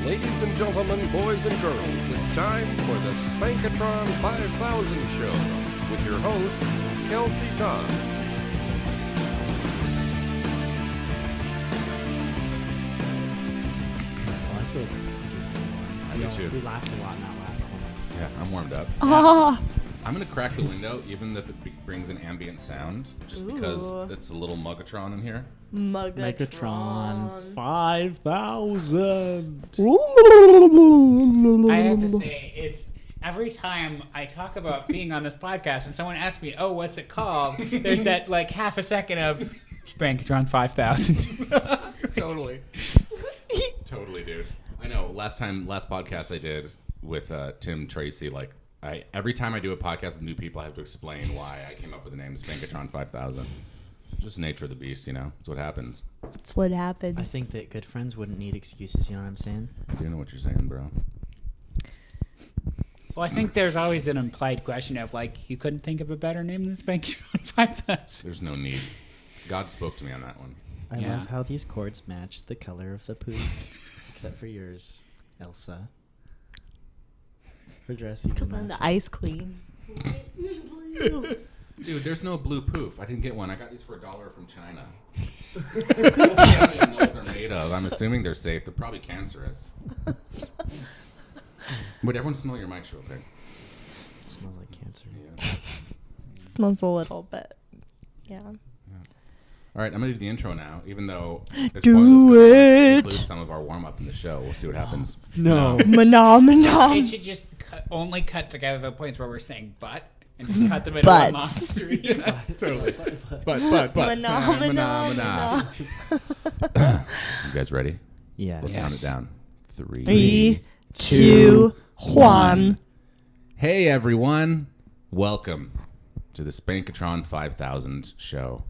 Ladies and gentlemen, boys and girls, it's time for the Spankatron 5000 show with your host, Kelsey, Todd. I feel just warm. I do too. We laughed a lot in that last one. Yeah, I'm warmed up. Ah. I'm going to crack the window, even if it brings an ambient sound, just because it's a little Mugatron in here. Megatron 5000. I have to say, it's every time I talk about being on this podcast and someone asks me, "Oh, what's it called?" There's that like half a second of Spankatron 5000. Totally. Totally, dude. I know. Last podcast I did with Tim Tracy, like every time I do a podcast with new people, I have to explain why I came up with the name Spankatron 5000. Just nature of the beast, you know. It's what happens. That's what happens. I think that good friends wouldn't need excuses, you know what I'm saying? I do know what you're saying, bro. Well, I think there's always an implied question of like, you couldn't think of a better name than Spankatron 5000. There's no need. God spoke to me on that one. I Yeah. love how these chords match the color of the poop. Except for yours, Elsa. Her dress even Because I'm matches. the ice queen. Dude, there's no blue poof. I didn't get one. I got these for $1 from China. I don't even know what they're made of. I'm assuming they're safe. They're probably cancerous. Wait, everyone smell your mics real quick. It smells like cancer. Yeah. It smells a little bit. Yeah. All right, I'm going to do the intro now, even though it's Do pointless 'cause I it. include some of our warm-up in the show. We'll see what happens. No. It Phenomenon. should just only cut together the points where we're saying "but" and just cut the middle of Butts. monster. Totally. But. Phenomenon. You guys ready? Yeah. Let's count it down. 3. 3, 2, 1. Hey, everyone. Welcome to the Spankatron 5000 show.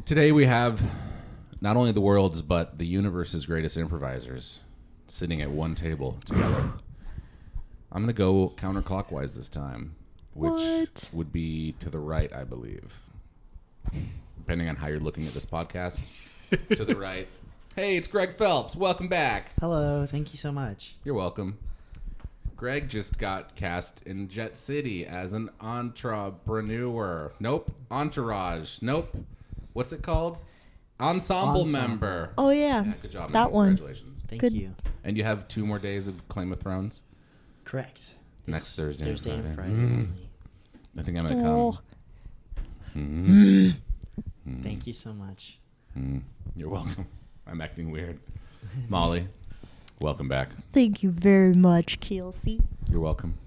Today we have not only the world's, but the universe's greatest improvisers sitting at one table together. I'm going to go counterclockwise this time, which What? would be to the right, I believe. Depending on how you're looking at this podcast. To the right. Hey, it's Greg Felps. Welcome back. Hello. Thank you so much. You're welcome. Greg just got cast in Jet City as an entrepreneur. Nope. Entourage. Nope. What's it called? Ensemble member. Oh, yeah. Yeah, good job, That man. one. Congratulations. Thank Good. you. And you have 2 more days of Claim of Thrones. Correct. Next Thursday and and Friday. Friday Mm. only. I think I'm going to Oh. come. Mm. Thank you so much. You're welcome. I'm acting weird. Molly, welcome back. Thank you very much, Kelsey. You're welcome.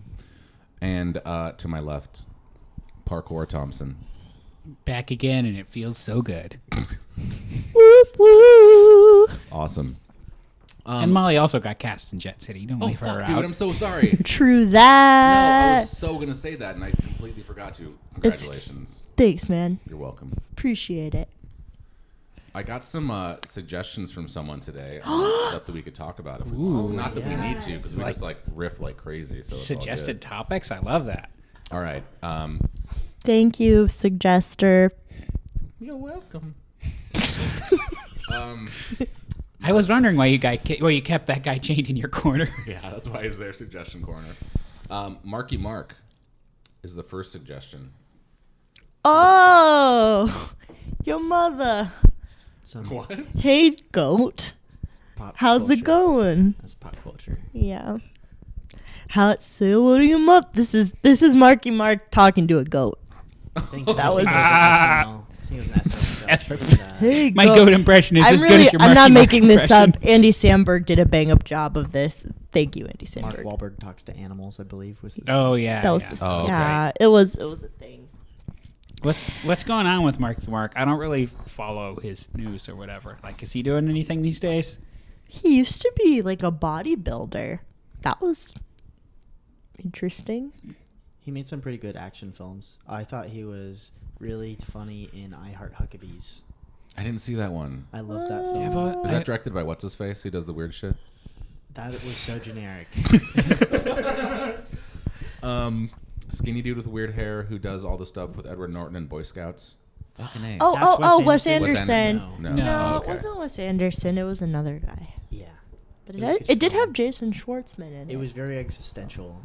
And to my left, Parkour Thompson. Back again, and it feels so good. Whoop, woo. Awesome. And Molly also got cast in Jet City. Don't Oh, leave her fuck, out. dude, I'm so sorry. True No, I that. was so going to say that, and I completely forgot to. Congratulations. Thanks, man. You're welcome. Appreciate it. I got some suggestions from someone today on stuff that we could talk about if we want. Not that we need to, because we just like riff like crazy. So it's all Suggested good. topics. I love that. All right. Thank you, suggester. You're welcome. I was wondering why you kept that guy chained in your corner. Yeah, that's why he's their suggestion corner. Marky Mark is the first suggestion. Oh, your mother. Some What? Hey, goat. pop How's culture. it going? That's pop culture. Yeah. How's him up? This is Marky Mark talking to a goat. That was- I think it was an SNL. That's sketch perfect. with, Hey, My goat impression is I'm as good as your I'm Marky not Mark making this up. impression. Andy Samberg did a bang up job of this. Thank you, Andy Mark Samberg. Wahlberg talks to animals, I believe, was the Oh sketch. yeah. That was yeah. the Oh, okay. yeah. It was a thing. What's going on with Marky Mark? I don't really follow his news or whatever. Like, is he doing anything these days? He used to be like a bodybuilder. That was interesting. He made some pretty good action films. I thought he was really funny in I Heart Huckabees. I didn't see that one. I love that film. Is that directed by what's his face? Who does the weird shit? That was so generic. Skinny dude with weird hair who does all the stuff with Edward Norton and Boy Scouts. Fucking A. Oh, That's oh, Wes Wes Anderson. Anderson. No. No. No, Okay. it wasn't Wes Anderson. It was another guy. Yeah. But It was good it did fun. have Jason Schwartzman in it. It was very existential.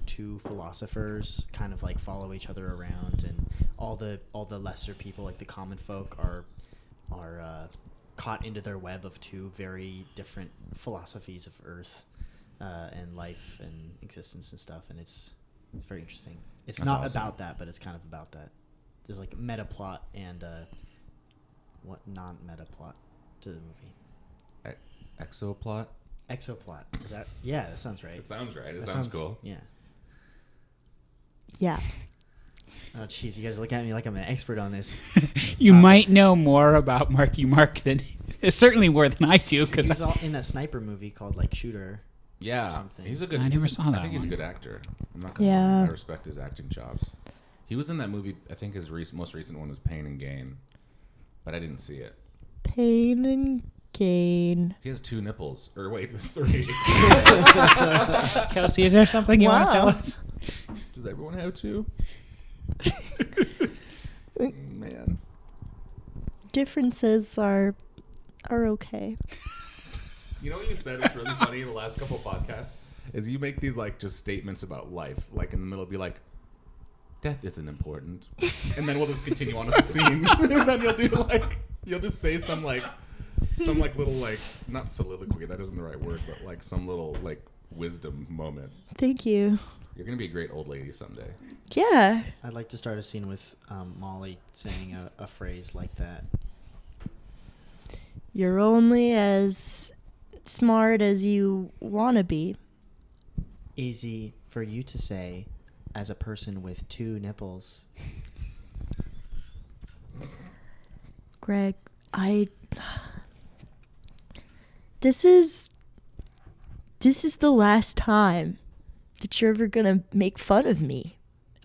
Two philosophers kind of like follow each other around, and all the lesser people, like the common folk, are caught into their web of two very different philosophies of Earth and life and existence and stuff, and it's very interesting. It's That's not awesome. about that, but it's kind of about that. There's like meta plot and what non-meta plot to the movie. Exoplot. Exoplot. Is that? Yeah, that sounds right. It sounds right. It That sounds cool. Yeah. Yeah. Oh, jeez, you guys look at me like I'm an expert on this. You might know more about Marky Mark than certainly more than I do, He because was all in that sniper movie called like Shooter. Yeah, Something. he's a good. I never he's a- saw that I think he's a one. good actor. I'm not gonna Yeah. lie. I respect his acting chops. He was in that movie. I think his most recent one was Pain and Gain, but I didn't see it. Pain and gain. He has 2 nipples, or wait, 3. Kelsey, is there something you want to tell Wow. us? Does everyone have 2? Man, Differences are okay. you know what you said was really funny in the last couple podcasts is you make these like just statements about life, like in the middle, be like, "Death isn't important," and then we'll just continue on with the scene, and then you'll just say some little like not soliloquy, that isn't the right word, but like some little like wisdom moment. Thank you. You're gonna be a great old lady someday. Yeah. I'd like to start a scene with Molly saying a phrase like that. You're only as smart as you want to be. Easy for you to say as a person with 2 nipples. Greg, This is the last time that you're ever gonna make fun of me.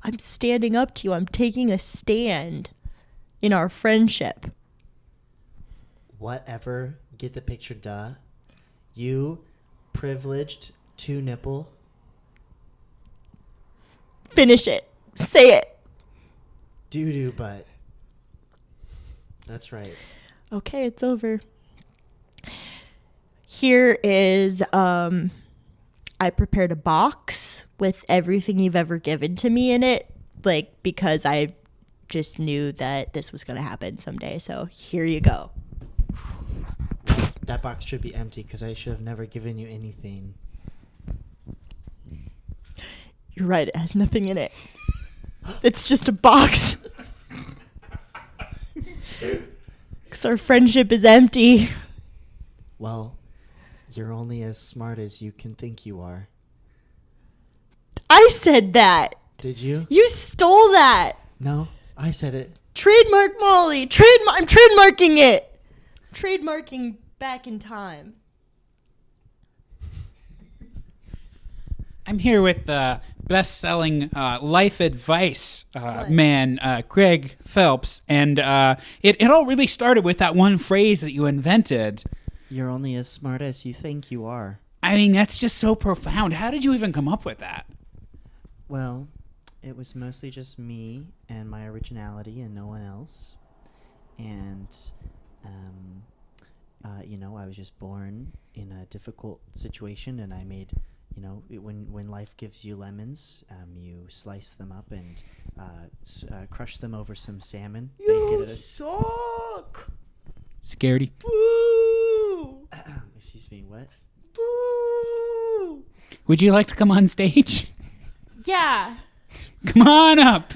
I'm standing up to you. I'm taking a stand in our friendship. Whatever. Get the picture, duh. You privileged 2 nipple. Finish it. Say it. Doo-doo butt. That's right. Okay, it's over. Here is I prepared a box with everything you've ever given to me in it, like because I just knew that this was going to happen someday. So here you go. That box should be empty because I should have never given you anything. You're right, it has nothing in it. It's just a box. 'Cause our friendship is empty. Well, you're only as smart as you can think you are. I said that. Did you? You stole that. No, I said it. Trademark Molly. I'm trademarking it. Trademarking back in time. I'm here with the best-selling life advice man, Greg Felps, and it all really started with that one phrase that you invented. You're only as smart as you think you are. I mean, that's just so profound. How did you even come up with that? Well, it was mostly just me and my originality and no one else. And, I was just born in a difficult situation, and I made, when life gives you lemons, you slice them up and crush them over some salmon. You suck. Scaredy. Boo. Excuse me, what? Boo. Would you like to come on stage? Yeah. Come on up.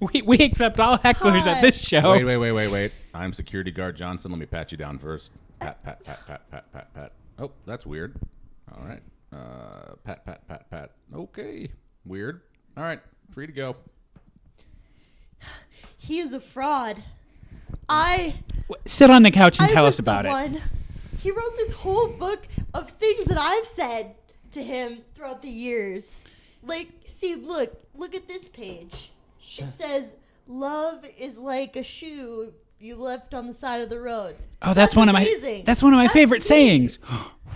We accept all hecklers at this show. Wait. I'm security guard Johnson. Let me pat you down first. Pat. Oh, that's weird. All right. Pat. Okay. Weird. All right. Free to go. He is a fraud. Sit on the couch and I tell was us about the it. one. He wrote this whole book of things that I've said to him throughout the years. Like, see, look at this page. It says, "Love is like a shoe you left on the side of the road." Oh, that's one of my That's favorite me. sayings.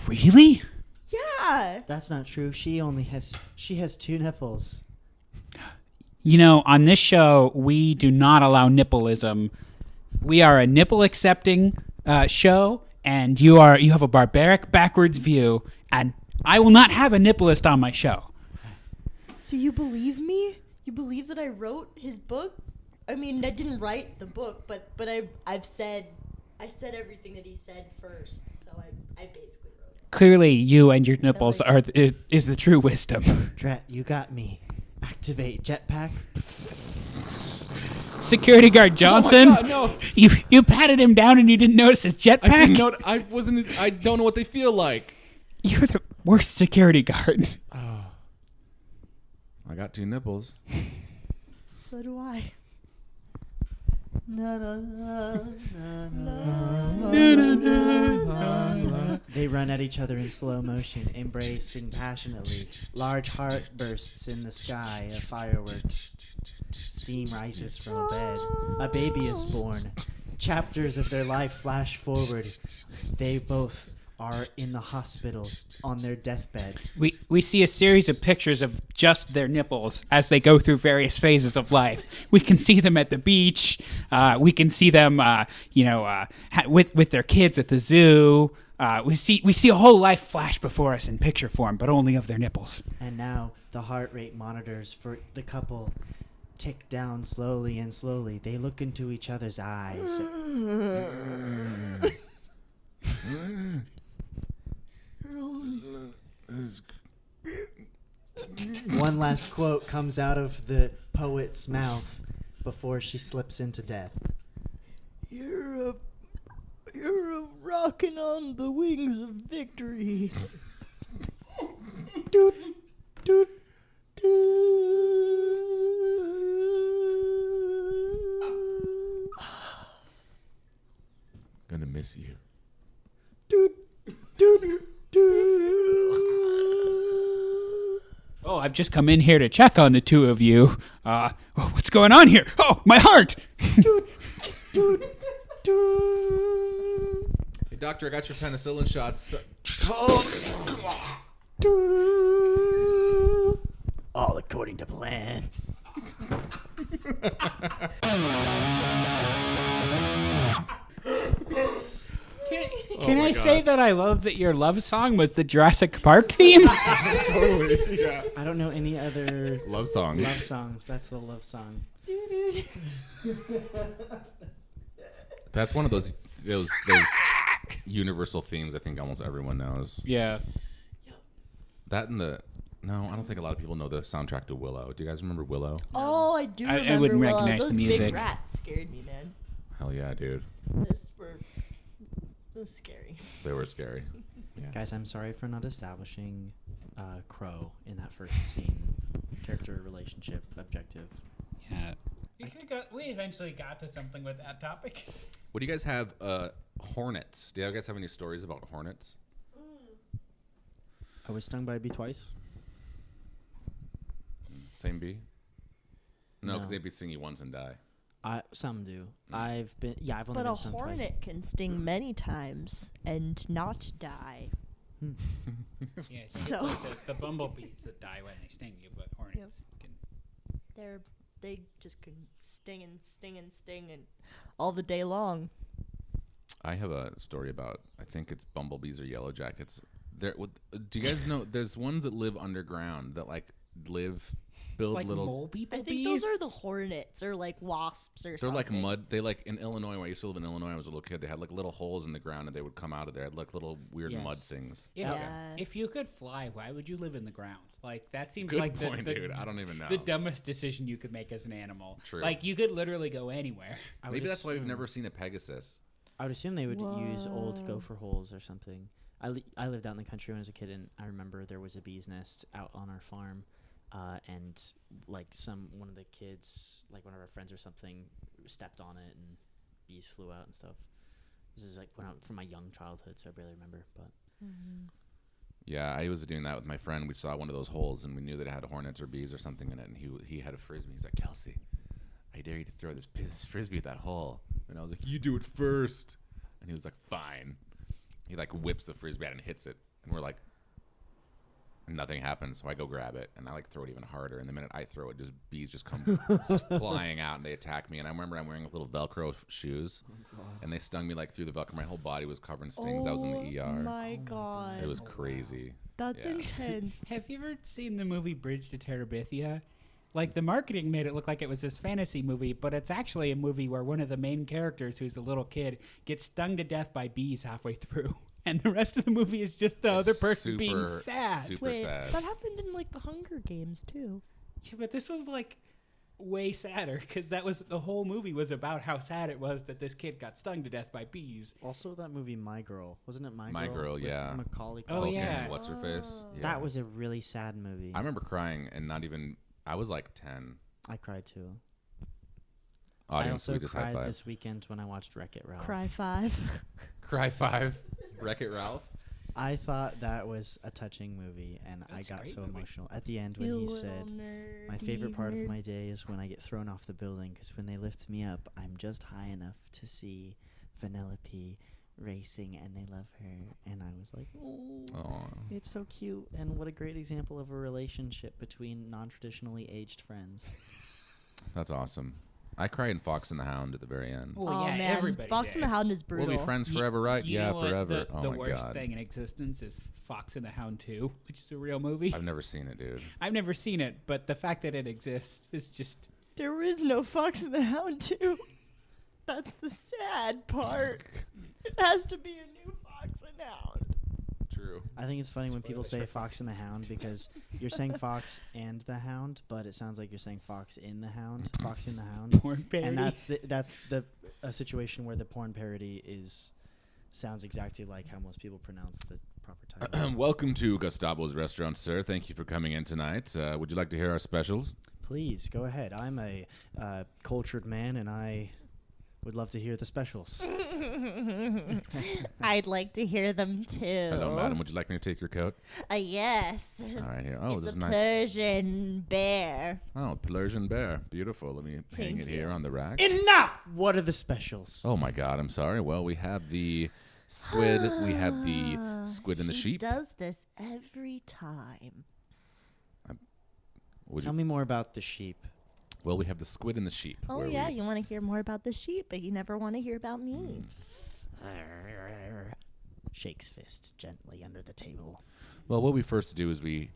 Really? Yeah. That's not true. She has 2 nipples. You know, on this show, we do not allow nippleism. We are a nipple accepting show, and you have a barbaric backwards view, and I will not have a nipplist on my show. So you believe me? You believe that I wrote his book? I mean, I didn't write the book, but I said everything that he said first, so I basically wrote it. Clearly, you and your nipples is the true wisdom. Drat, you got me. Activate jetpack. Security guard Johnson. Oh my God, no. You patted him down and you didn't notice his jetpack. I didn't know. I don't know what they feel like. You're the worst security guard. Oh. I got 2 nipples. So do I. They run at each other in slow motion, embracing passionately. Large heart bursts in the sky of fireworks. Steam rises from a bed. A baby is born. Chapters of their life flash forward. They both are in the hospital on their deathbed. We see a series of pictures of just their nipples as they go through various phases of life. We can see them at the beach. We can see them, with their kids at the zoo. We see a whole life flash before us in picture form, but only of their nipples. And now the heart rate monitors for the couple tick down slowly and slowly. They look into each other's eyes. One last quote comes out of the poet's mouth before she slips into death. You're a rockin' on the wings of victory. Doot, doot, doot. Gonna miss you. Doot, doot, doot. Oh, I've just come in here to check on the two of you. What's going on here? Oh, my heart! Doot, doot, doot. Hey, doctor, I got your penicillin shots. Doot. All according to plan. Can I say that I love that your love song was the Jurassic Park theme? Totally. Yeah. I don't know any other Love songs. love songs. That's the love song. That's one of those universal themes I think almost everyone knows. Yeah. That and no, I don't think a lot of people know the soundtrack to Willow. Do you guys remember Willow? Oh, I do remember. I wouldn't Willow. recognize Those the music. big rats scared me, man. Hell yeah, dude. It was scary. They were scary. Yeah. Guys, I'm sorry for not establishing Crow in that first scene. Character, relationship, objective. Yeah. We eventually got to something with that topic. What do you guys have? Hornets. Do you guys have any stories about hornets? I was stung by a bee twice. Same bee? No, because No. they'd be sting you once and die. Some do. I've only But been a stung hornet twice. can sting many times and not die. Yeah, So- like the bumblebees that die when they sting you, but hornets can. They just can sting and sting and sting and all the day long. I have a story about, I think it's bumblebees or yellow jackets. Do you guys know, there's ones that live underground that build Like little... mole people I think those are the hornets or like wasps or They're something. like mud. They like in Illinois, when I used to live in Illinois, when I was a little kid, they had like little holes in the ground and they would come out of there. Like little weird Yes. mud things. Yeah. If you could fly, why would you live in the ground? Like that seems Good like point, the, dude. I don't even know. the dumbest decision you could make as an animal. True. Like you could literally go anywhere. Maybe that's why we've never seen a Pegasus. I would assume they would use old Whoa. gopher holes or something. I lived out in the country when I was a kid, and I remember there was a bee's nest out on our farm, and like one of the kids, like one of our friends or something, stepped on it, and bees flew out and stuff. This is like from my young childhood, so I barely remember. But Yeah, I was doing that with my friend. We saw one of those holes, and we knew that it had hornets or bees or something in it. And he had a frisbee. He's like, Kelsey, I dare you to throw this frisbee at that hole. And I was like, you do it first. And he was like, fine. He like whips the frisbee out and hits it. And we're like, Nothing happens, so I go grab it, and I like throw it even harder. And the minute I throw it, just bees just come flying out, and they attack me. And I remember I'm wearing little Velcro shoes, and they stung me like through the Velcro. My whole body was covered in stings. I was in the ER. Oh my god. It was crazy. That's Yeah. intense. Have you ever seen the movie Bridge to Terabithia? Like, the marketing made it look like it was this fantasy movie, but it's actually a movie where one of the main characters, who's a little kid, gets stung to death by bees halfway through. And the rest of the movie is just the other person being sad. Super Wait, sad. that happened in like the Hunger Games too. Yeah, but this was like way sadder because that was the whole movie was about how sad it was that this kid got stung to death by bees. Also, that movie My Girl, wasn't it My Girl? My Girl, with yeah. Macaulay Oh, Culkin? yeah. What's her face? Yeah. That was a really sad movie. I remember crying and not even. I was like 10. I cried too. Audience, I we also just high cried five. this weekend when I watched Wreck-It Ralph. Cry 5. Cry 5. Wreck-It Ralph. I thought that was a touching movie, and That's I a got great so movie. emotional at the end when he said, "My favorite part of my day is when I get thrown off the building, because when they lift me up, I'm just high enough to see Vanellope racing, and they love her." And I was like, "Oh, Oh, it's so cute!" And what a great example of a relationship between non-traditionally aged friends. that's awesome. I cried in Fox and the Hound at the very end. Oh, Oh yeah, man, everybody Fox and the did. Hound is brutal. We'll be friends forever, right? You Yeah, know what? forever. The Oh my worst god. thing in existence is Fox and the Hound 2, which is a real movie. I've never seen it, dude. I've never seen it, but the fact that it exists is just. There is no Fox and the Hound too. That's the sad part. It has to be a new Fox and Hound. True. I think it's funny when people say Fox and the Hound, because you're saying Fox and the Hound, but it sounds like you're saying Fox in the Hound. Fox in the Hound. Porn parody. And that's a situation where the porn parody sounds exactly like how most people pronounce the proper title. Welcome to Gustavo's restaurant, sir. Thank you for coming in tonight. Would you like to hear our specials? Please go ahead. I'm a cultured man, and I would love to hear the specials. I'd like to hear them too. Hello, madam. Would you like me to take your coat? Yes. All right, here. Oh, It's this is a nice. Persian bear. Oh, Persian bear. Beautiful. Let me hang Thank it here you. on the rack. Enough! What are the specials? Oh my God, I'm sorry. Well, we have the squid. We have the squid and the He sheep. does this every time. Would Tell you- me more about the sheep. Well, we have the squid and the sheep. Oh where yeah, we- you want to hear more about the sheep, but you never want to hear about me. Shakes fists gently under the table. Well, what we first do is we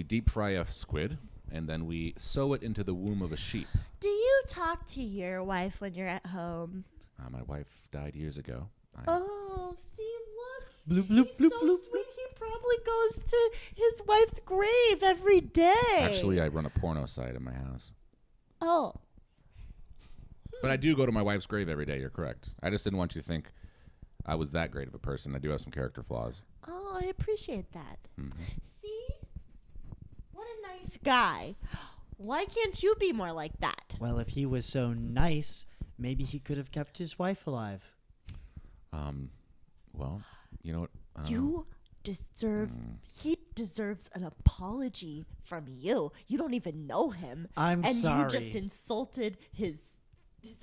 deep fry a squid, and then we sew it into the womb of a sheep. Do you talk to your wife when you're at home? My wife died years ago. Oh, see, Bloop, look. bloop, He's bloop, so bloop, sweet. He probably goes to his wife's grave every day. Actually, I run a porno site in my house. Oh. But I do go to my wife's grave every day. You're correct. I just didn't want you to think I was that great of a person. I do have some character flaws. Oh, I appreciate that. Mm-hmm. See? What a nice guy. Why can't you be more like that? Well, if he was so nice, maybe he could have kept his wife alive. Well, you know what? You deserve. He deserves an apology from you. You don't even know him. I'm and sorry. you just insulted his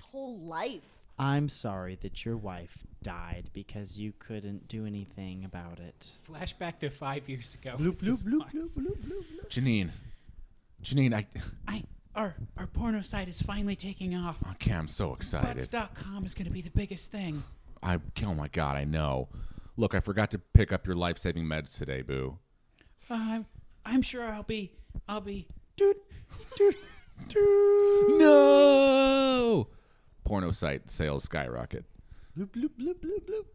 whole life. I'm sorry that your wife died because you couldn't do anything about it. Flashback to 5 years ago. Bloop, bloop, bloop, bloop, bloop, bloop. Janine, Our porno site is finally taking off. okay, I'm so excited. Butts.com is going to be the biggest thing. Oh my God, I know. Look, I forgot to pick up your life-saving meds today, boo. I'm sure I'll be. No! Porno site sales skyrocket. Bloop, bloop, bloop, bloop, bloop.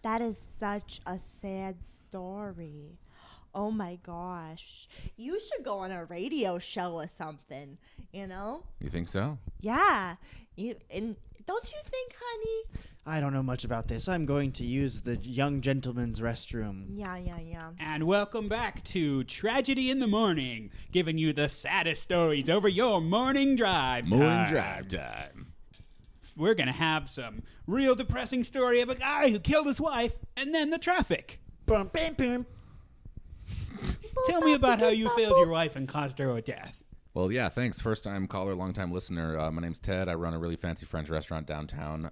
That is such a sad story. Oh my gosh. You should go on a radio show or something, you know? You think so? Yeah. And don't you think, honey? I don't know much about this. I'm going to use the young gentleman's restroom. Yeah. And welcome back to Tragedy in the Morning, giving you the saddest stories over your morning drive. Morning time. drive time. We're going to have some real depressing story of a guy who killed his wife and then the traffic. Bum, bam, bam. Tell me about how you failed your wife and caused her a death. Well, yeah, thanks. First-time caller, long-time listener. My name's Ted. I run a really fancy French restaurant downtown.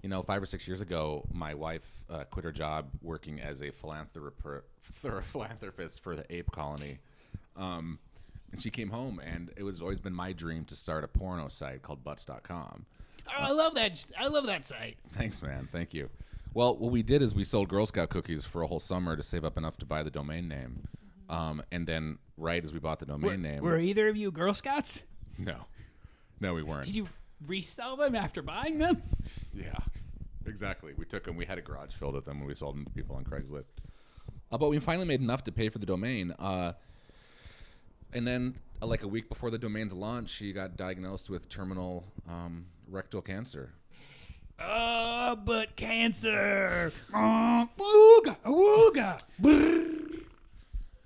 5 or 6 years ago, my wife quit her job working as a philanthropist for the ape colony. And she came home, and it was always been my dream to start a porno site called butts.com. Oh, I love that. I love that site. Thanks, man. Thank you. Well, what we did is we sold Girl Scout cookies for a whole summer to save up enough to buy the domain name. And then right as we bought the domain name. Were either of you Girl Scouts? No, we weren't. Did you resell them after buying them? Yeah, exactly. We took them. We had a garage filled with them when we sold them to people on Craigslist. But we finally made enough to pay for the domain. And then, like a week before the domain's launch, she got diagnosed with terminal rectal cancer. But cancer. Ooga, ooga.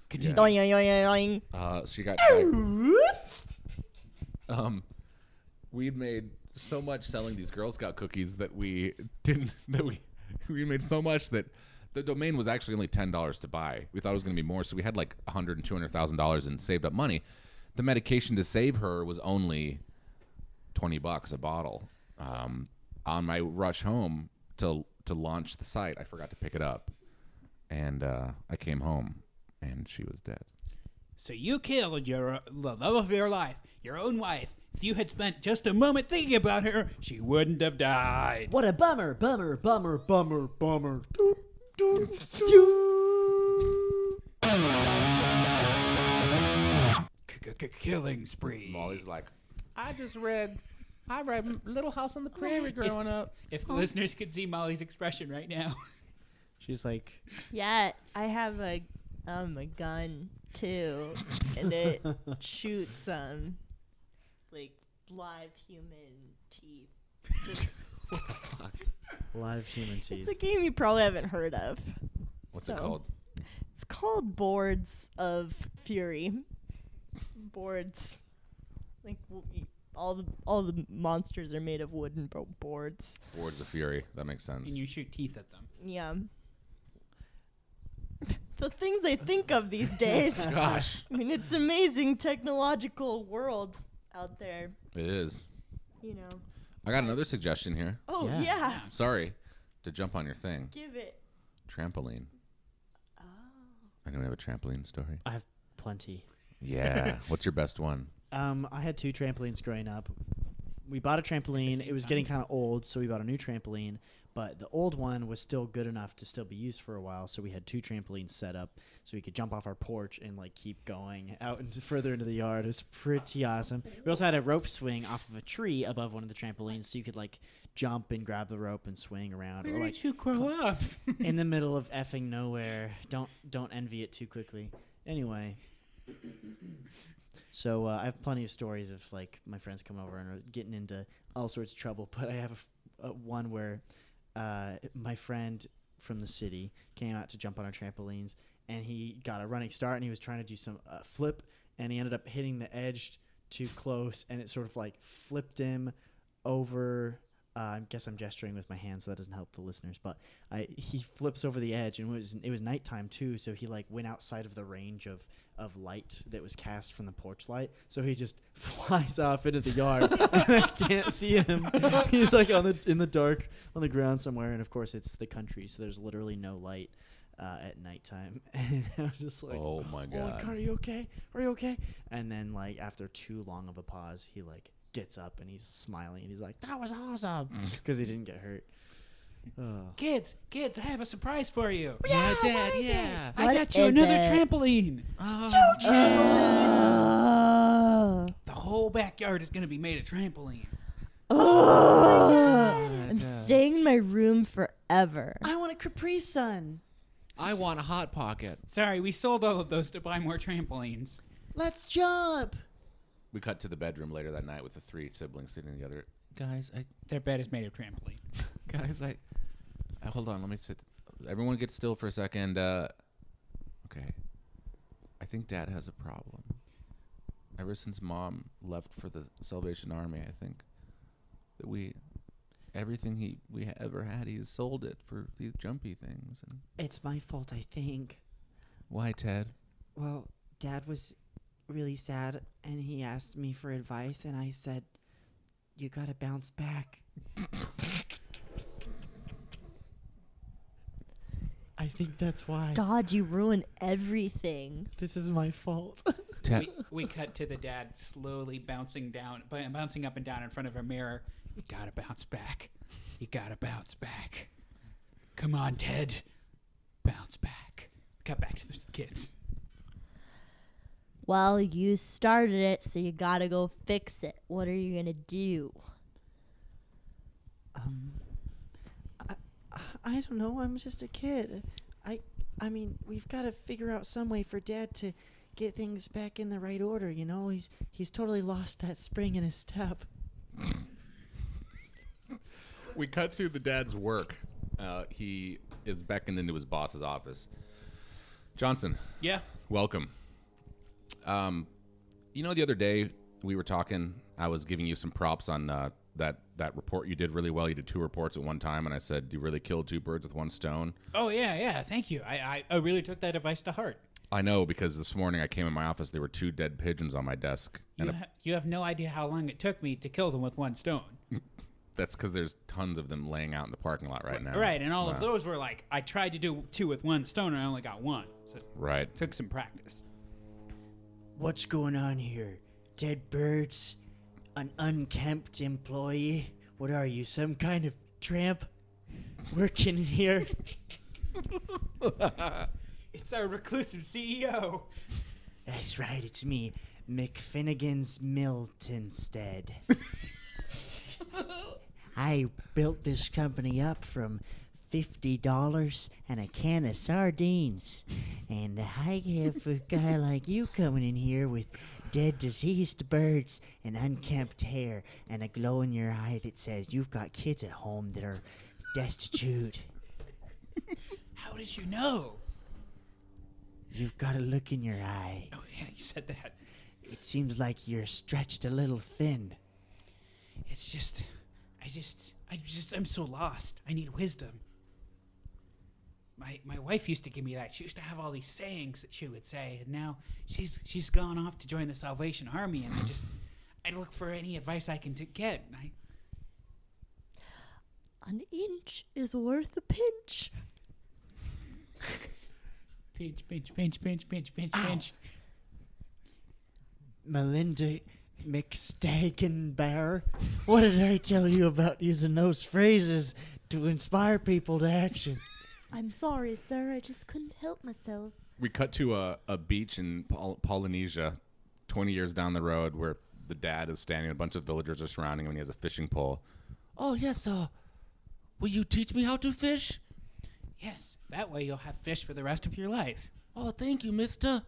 Continue. Doing, doing, doing. She got we'd made so much selling these Girl Scout cookies that we made so much that the domain was actually only $10 to buy. We thought it was going to be more, so we had like $100,000 and $200,000 and saved up money. The medication to save her was only $20 a bottle. On my rush home to launch the site, I forgot to pick it up, and I came home, and she was dead. So you killed the love of your life, your own wife. If you had spent just a moment thinking about her, she wouldn't have died. What a bummer, bummer, bummer, bummer, bummer. Killing spree. Molly's like, I read Little House on the Prairie growing up. If the listeners could see Molly's expression right now. She's like, Yeah, I have a gun too, and it shoots like live human teeth. Just, live human teeth. it's a game you probably haven't heard of. What's it called? It's called Boards of Fury. Boards, like all the monsters are made of wooden boards. Boards of Fury. That makes sense. And you shoot teeth at them. Yeah. The things I think of these days. Gosh. I mean, it's amazing technological world out there. It is. You know. I got another suggestion here. Oh Yeah. yeah. Sorry to jump on your thing. Give it. Trampoline. Oh. Anyone have a trampoline story? I have plenty. Yeah. What's your best one? I had 2 trampolines growing up. We bought a trampoline. It was getting kind of old, so we bought a new trampoline. But the old one was still good enough to still be used for a while, so we had 2 trampolines set up so we could jump off our porch and like keep going out further into the yard. It was pretty awesome. We also had a rope swing off of a tree above one of the trampolines, so you could like jump and grab the rope and swing around. Where or like did you grow up? in the middle of effing nowhere. Don't envy it too quickly. Anyway. So I have plenty of stories of like my friends come over and are getting into all sorts of trouble. But I have one where my friend from the city came out to jump on our trampolines, and he got a running start, and he was trying to do some flip, and he ended up hitting the edge too close, and it sort of like flipped him over. I guess I'm gesturing with my hands, so that doesn't help the listeners. But he flips over the edge, and it was nighttime too, so he like went outside of the range of light that was cast from the porch light. So he just flies off into the yard, and I can't see him. He's like in the dark on the ground somewhere, and of course it's the country, so there's literally no light at nighttime. And I was just like, Oh my God. God, are you okay? Are you okay? And then like after too long of a pause, he like gets up and he's smiling and he's like, that was awesome, because he didn't get hurt. Kids, I have a surprise for you. Yeah, Dad, yeah. I What got you is another it? trampoline. Oh. The whole backyard is going to be made of trampoline. I'm staying in my room forever. I want a Capri Sun. I want a Hot Pocket. Sorry, we sold all of those to buy more trampolines. Let's jump. We cut to the bedroom later that night with the 3 siblings sitting together. Guys, Their bed is made of trampoline. hold on. Let me sit. Everyone get still for a second. Okay. I think Dad has a problem. Ever since Mom left for the Salvation Army, I think that everything we ever had, he's sold it for these jumpy things. And It's my fault, I think. why, Ted? Well, Dad was really sad, and he asked me for advice, and I said, you gotta bounce back. I think that's why. God, you ruin everything. This is my fault. We cut to the dad slowly bouncing up and down in front of a mirror. You gotta bounce back. You gotta bounce back. Come on, Ted. Bounce back. Cut back to the kids. Well, you started it, so you gotta go fix it. What are you gonna do? I don't know. I'm just a kid. I mean, we've got to figure out some way for Dad to get things back in the right order. You know, he's totally lost that spring in his step. We cut to the dad's work. He is beckoned into his boss's office. Johnson. Yeah. Welcome. You know, the other day we were talking. I was giving you some props on that report you did really well. You did 2 reports at one time, and I said you really killed 2 birds with 1 stone. Oh, yeah. Thank you. I really took that advice to heart. I know, because this morning I came in my office. There were 2 dead pigeons on my desk. You have no idea how long it took me to kill them with 1 stone. That's because there's tons of them laying out in the parking lot right now. Right, and all of those were like, I tried to do 2 with 1 stone, and I only got 1. So right. It took some practice. What's going on here? Dead birds? An unkempt employee? What are you, some kind of tramp working in here? It's our reclusive CEO. That's right, it's me, McFinnigan's Miltonstead. I built this company up from $50 and a can of sardines. And I have a guy like you coming in here with dead, diseased birds and unkempt hair and a glow in your eye that says you've got kids at home that are destitute. How did you know? You've got a look in your eye. Oh, yeah, you said that. It seems like you're stretched a little thin. It's just, I'm so lost. I need wisdom. My wife used to give me that. She used to have all these sayings that she would say, and now she's gone off to join the Salvation Army, and I look for any advice I can get. An inch is worth a pinch. Pinch. Melinda McStagenbear. What did I tell you about using those phrases to inspire people to action? I'm sorry, sir. I just couldn't help myself. We cut to a beach in Polynesia, 20 years down the road, where the dad is standing. A bunch of villagers are surrounding him, and he has a fishing pole. Oh, yes, will you teach me how to fish? Yes, that way you'll have fish for the rest of your life. Oh, thank you, mister.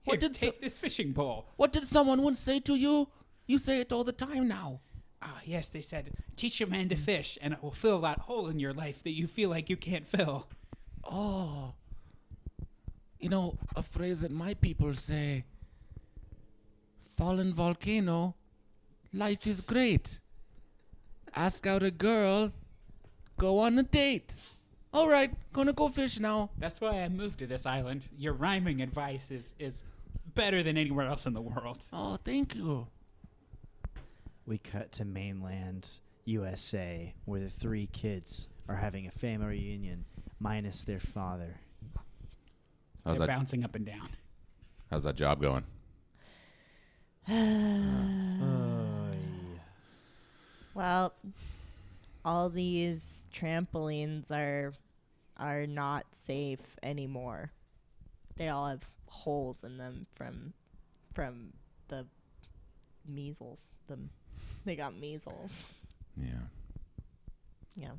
Take this fishing pole. What did someone once say to you? You say it all the time now. Yes, they said, teach a man to fish, and it will fill that hole in your life that you feel like you can't fill. Oh. You know, a phrase that my people say, fallen volcano, life is great. Ask out a girl, go on a date. All right, gonna go fish now. That's why I moved to this island. Your rhyming advice is better than anywhere else in the world. Oh, thank you. We cut to mainland USA, where the 3 kids are having a family reunion, minus their father. They're bouncing up and down. How's that job going? Well, all these trampolines are not safe anymore. They all have holes in them from the measles. They got measles. Yeah. Yeah.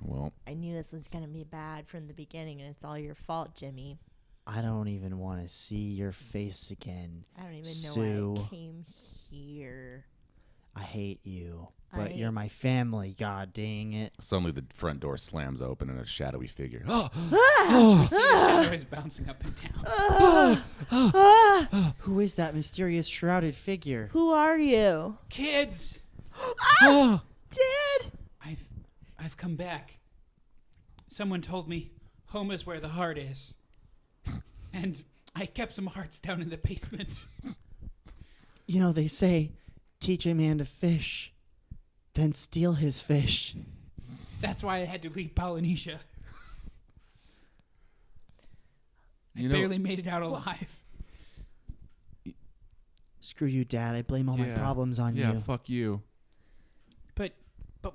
Well, I knew this was gonna be bad from the beginning, and it's all your fault, Jimmy. I don't even want to see your face again, I don't even Sue. know why I came here. I hate you, but you're my family, god dang it. suddenly the front door slams open and a shadowy figure. You see the shadows bouncing up and down. Who is that mysterious shrouded figure? Who are you? Kids! Dad! I've come back. Someone told me home is where the heart is. And I kept some hearts down in the basement. You know, they say, teach a man to fish, then steal his fish. That's why I had to leave Polynesia. I You barely made it out alive. Screw you, Dad. I blame all my problems on you. Yeah, fuck you. But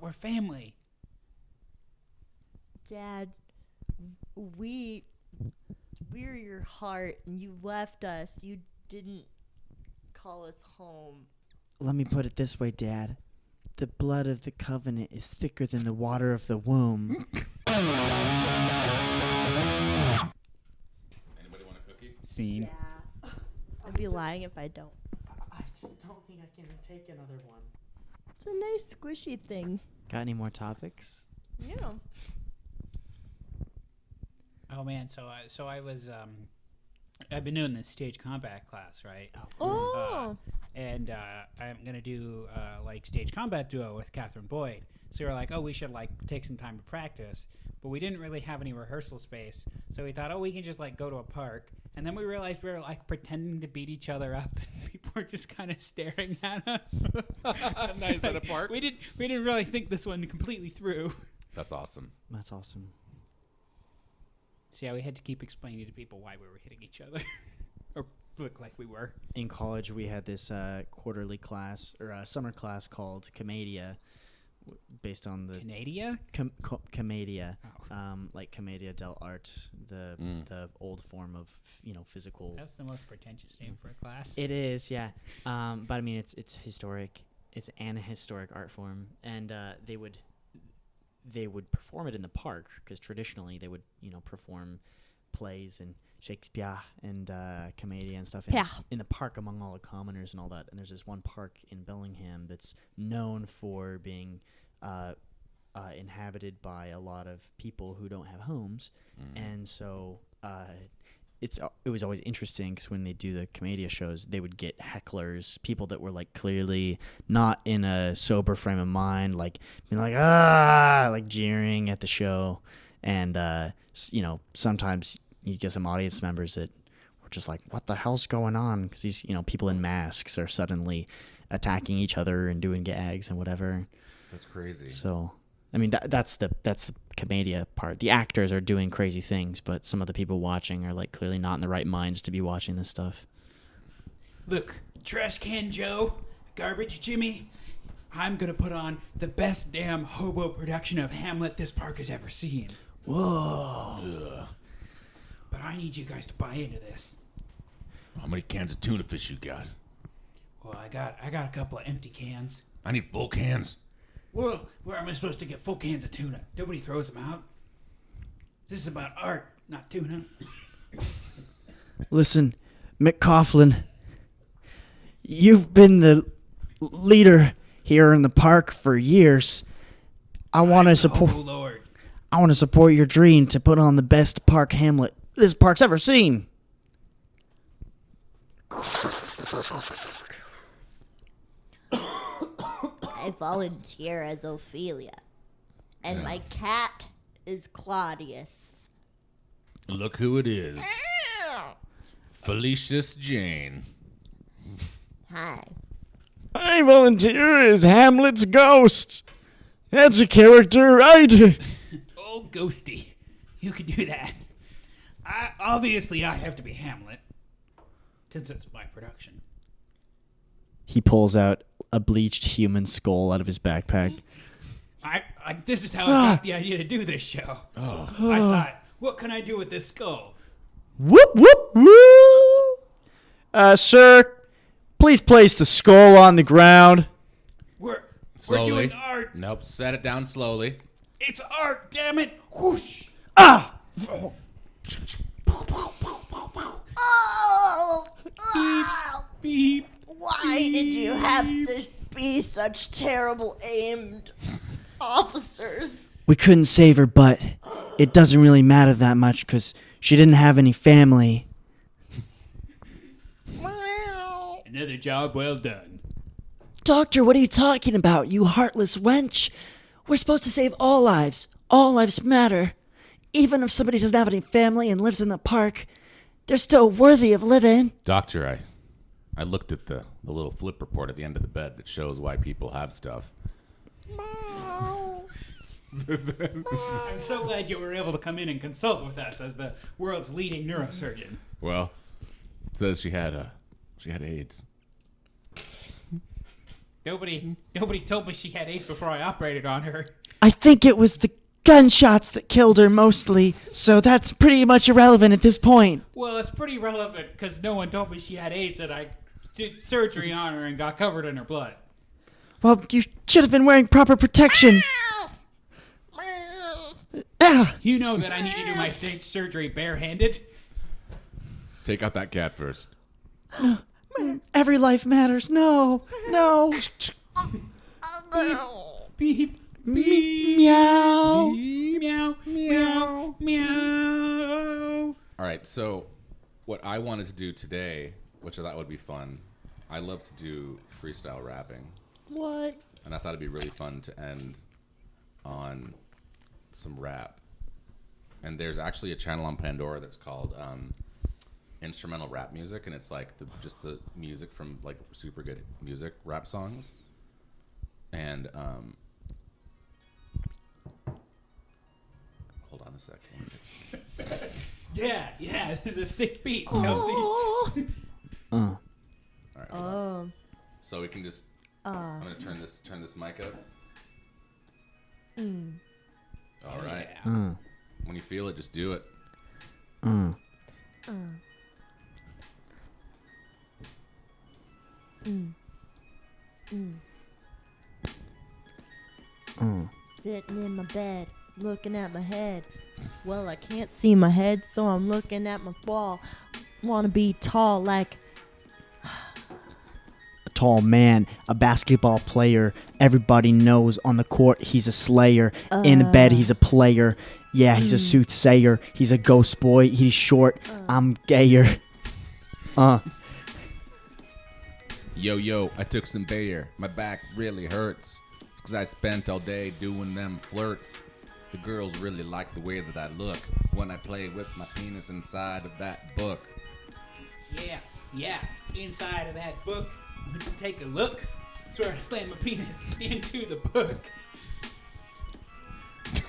we're family. Dad, we're your heart, and you left us. You didn't call us home. Let me put it this way, Dad. The blood of the covenant is thicker than the water of the womb. Anybody want a cookie? Scene. Yeah. I'd be lying if I don't. I just don't think I can take another one. It's a nice squishy thing. Got any more topics? Yeah. Oh man, so I was I've been doing this stage combat class, right? Oh. And I'm gonna do like stage combat duo with Catherine Boyd. So we were like, oh, we should like take some time to practice, but we didn't really have any rehearsal space. So we thought, oh, we can just like go to a park. And then we realized we were like pretending to beat each other up, and people were just kind of staring at us. Nice at a park. We didn't really think this one completely through. That's awesome. That's awesome. So yeah, we had to keep explaining to people why we were hitting each other, or look like we were. In college, we had this quarterly class, or summer class called Commedia, based on the... Canada? Commedia. Oh. Like Commedia dell'arte, the old form of, physical... That's the most pretentious name for a class. It is, yeah. But I mean, it's historic. It's an historic art form, and they would perform it in the park, because traditionally they would perform plays and Shakespeare and Commedia and stuff in the park among all the commoners and all that. And there's this one park in Bellingham that's known for being inhabited by a lot of people who don't have homes, and so it was always interesting because when they do the Commedia shows, they would get hecklers, people that were like clearly not in a sober frame of mind, like being like like jeering at the show, and sometimes you get some audience members that were just like, what the hell's going on? Because these people in masks are suddenly attacking each other and doing gags and whatever. That's crazy. So I mean, that's the Commedia part. The actors are doing crazy things, but some of the people watching are like clearly not in the right minds to be watching this stuff. Look, Trash Can Joe, Garbage Jimmy, I'm gonna put on the best damn hobo production of Hamlet this park has ever seen. Whoa. Ugh. But I need you guys to buy into this. How many cans of tuna fish you got? Well, I got a couple of empty cans. I need full cans. Well, where am I supposed to get full cans of tuna? Nobody throws them out. This is about art, not tuna. Listen, McCaughlin, you've been the leader here in the park for years. I want to support. Oh Lord! I want to support your dream to put on the best park Hamlet this park's ever seen. I volunteer as Ophelia, and my cat is Claudius. Look who it is. Felicius Jane. Hi. I volunteer as Hamlet's ghost. That's a character, right? Oh, Ghosty, you can do that. Obviously, I have to be Hamlet, since it's my production. He pulls out a bleached human skull out of his backpack. This is how I got the idea to do this show. I thought, what can I do with this skull? Whoop, whoop, whoop. Sir, please place the skull on the ground. We're Slowly. doing art. Nope, set it down slowly. It's art, damn it. Whoosh. Ah! Oh! Beep. Why did you have to be such terrible aimed officers? We couldn't save her, but it doesn't really matter that much because she didn't have any family. Another job well done. Doctor, what are you talking about, you heartless wench? We're supposed to save all lives. All lives matter. Even if somebody doesn't have any family and lives in the park, they're still worthy of living. Doctor, I looked at the little flip report at the end of the bed that shows why people have stuff. I'm so glad you were able to come in and consult with us as the world's leading neurosurgeon. Well, it says she had AIDS. Nobody told me she had AIDS before I operated on her. I think it was the gunshots that killed her mostly, so that's pretty much irrelevant at this point. Well, it's pretty relevant because no one told me she had AIDS and I did surgery on her and got covered in her blood. Well, you should have been wearing proper protection. Ah, You know that I need to do my surgery barehanded. Take out that cat first. every life matters. No. Beep, Meow. meow, meow, meow. All right, so what I wanted to do today, which I thought would be fun, I love to do freestyle rapping. What? And I thought it'd be really fun to end on some rap. And there's actually a channel on Pandora that's called instrumental rap music, and it's like just the music from like super good music rap songs. And hold on a second. Yeah, this is a sick beat, Kelsey. All right, hold on. Oh. So we can just. I'm gonna turn this mic up. All right. Yeah. When you feel it, just do it. Sitting in my bed, looking at my head. Well, I can't see my head, so I'm looking at my wall. Wanna be tall like A tall man, a basketball player. Everybody knows on the court he's a slayer. In the bed he's a player. Yeah, he's a soothsayer. He's a ghost boy. He's short. I'm gayer. Yo, I took some Bayer. My back really hurts. It's 'cause I spent all day doing them flirts. The girls really like the way that I look when I play with my penis inside of that book. Yeah, inside of that book. Would you take a look? That's where I slammed my penis into the book.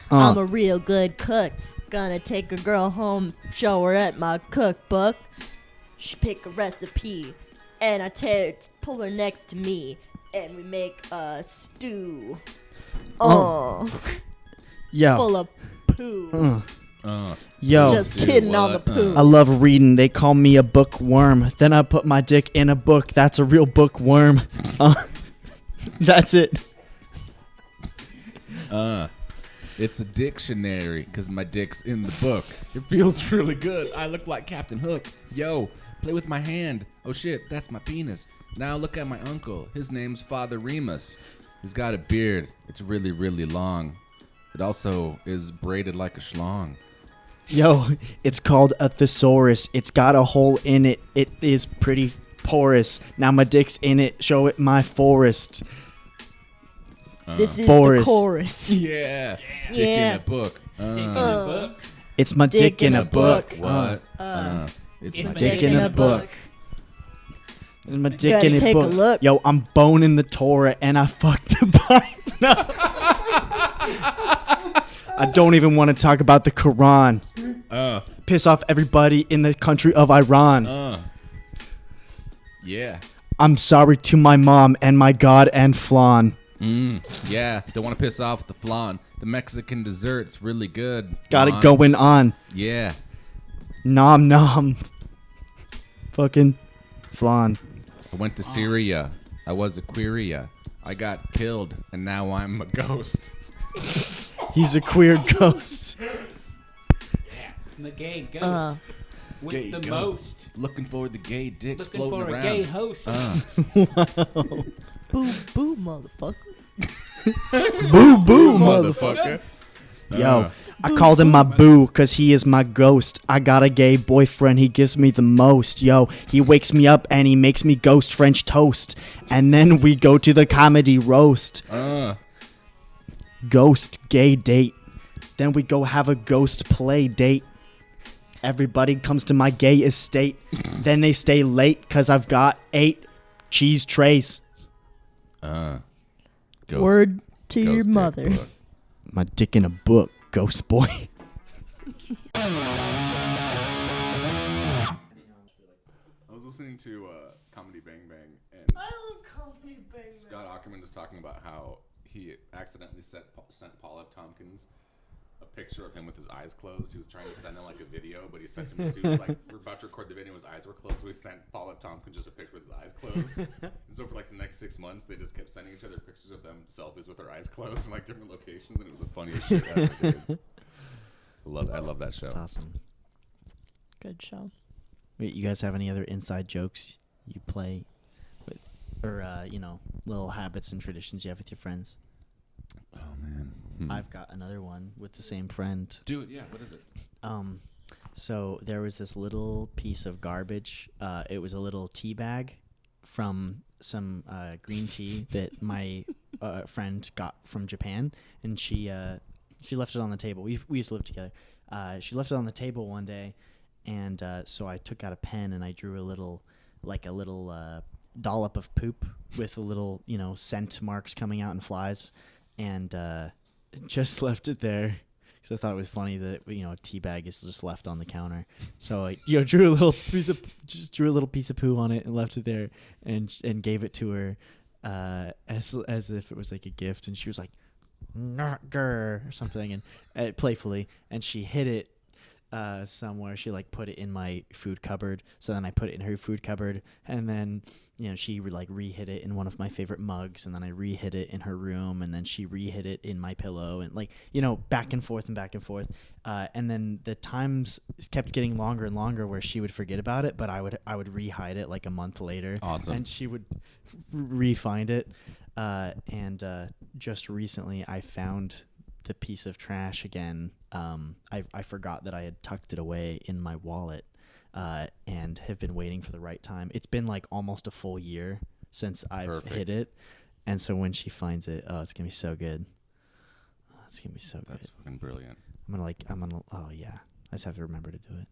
I'm a real good cook. Gonna take a girl home, show her at my cookbook. She pick a recipe, and I pull her next to me, and we make a stew. Yo. Full of poo. Yo. Just kidding on the poo. I love reading. They call me a bookworm. Then I put my dick in a book. That's a real bookworm. That's it. It's a dictionary, 'cause my dick's in the book. It feels really good. I look like Captain Hook. Yo, play with my hand. Oh shit, that's my penis. Now look at my uncle. His name's Father Remus. He's got a beard. It's really, really long. It also is braided like a schlong. Yo, it's called a thesaurus. It's got a hole in it. It is pretty porous. Now my dick's in it. Show it my forest. This is Forest. the chorus. Yeah. Dick in a book. Dick in the book. It's my dick in a book. What? It's my my dick in a book. It's my dick Gotta in a take a book. look. Yo, I'm boning the Torah and I fucked the Bible. No. I don't even want to talk about the Quran. Piss off everybody in the country of Iran. Yeah. I'm sorry to my mom and my God and flan. Yeah. Don't want to piss off the flan. The Mexican dessert's really good. Got it Flan. going on. Yeah. Nom nom. Fucking flan. I went to Syria. I was a queeria. I got killed, and now I'm a ghost. He's a queer ghost. The gay ghost. With Gay the ghost. most. Looking for the gay dicks Looking floating for around. a gay host. Boo, boo, motherfucker. Boo boo, Motherfucker. Yo, I called him my boo because he is my ghost. I got a gay boyfriend, he gives me the most. Yo, he wakes me up and he makes me ghost French toast. And then we go to the comedy roast. Ghost gay date. Then we go have a ghost play date. Everybody comes to my gay estate. Then they stay late because I've got 8 cheese trays. Ghost, Word to your ghost dick mother. book. my dick in a book, ghost boy. I was listening to Comedy Bang Bang, and I love Comedy Bang Bang. Scott Aukerman was talking about how he accidentally sent Paul F. Tompkins a picture of him with his eyes closed. He was trying to send him like a video, but he sent him as soon as like we're about to record the video, his eyes were closed, so he sent Paul F. Tompkins just a picture with his eyes closed. And so for like the next 6 months, they just kept sending each other pictures of them selfies with their eyes closed in like different locations, and it was the funniest shit ever. Dude. I love that show. That's awesome. Good show. Wait, you guys have any other inside jokes you play with, or little habits and traditions you have with your friends? Oh man, I've got another one with the same friend. dude, yeah. What is it? So there was this little piece of garbage. It was a little tea bag from some green tea that my friend got from Japan, and she left it on the table. We used to live together. She left it on the table one day, and so I took out a pen and I drew a little dollop of poop with a little scent marks coming out and flies, and just left it there. Because I thought it was funny that a tea bag is just left on the counter. So I drew a little piece of poo on it and left it there, and gave it to her as if it was like a gift. And she was like, "Not grr," or something, and playfully, and she hid it somewhere. She like put it in my food cupboard. So then I put it in her food cupboard, and then she re-hid it in one of my favorite mugs, and then I re-hid it in her room, and then she re-hid it in my pillow, and back and forth and back and forth. And then the times kept getting longer and longer where she would forget about it, but I would re-hide it like a month later. Awesome. And she would re-find it. And just recently I found the piece of trash again. I forgot that I had tucked it away in my wallet, and have been waiting for the right time. It's been like almost a full year since I've hit it, and so when she finds it, it's gonna be so good. It's gonna be so good. That's fucking brilliant. I'm gonna. Oh yeah, I just have to remember to do it.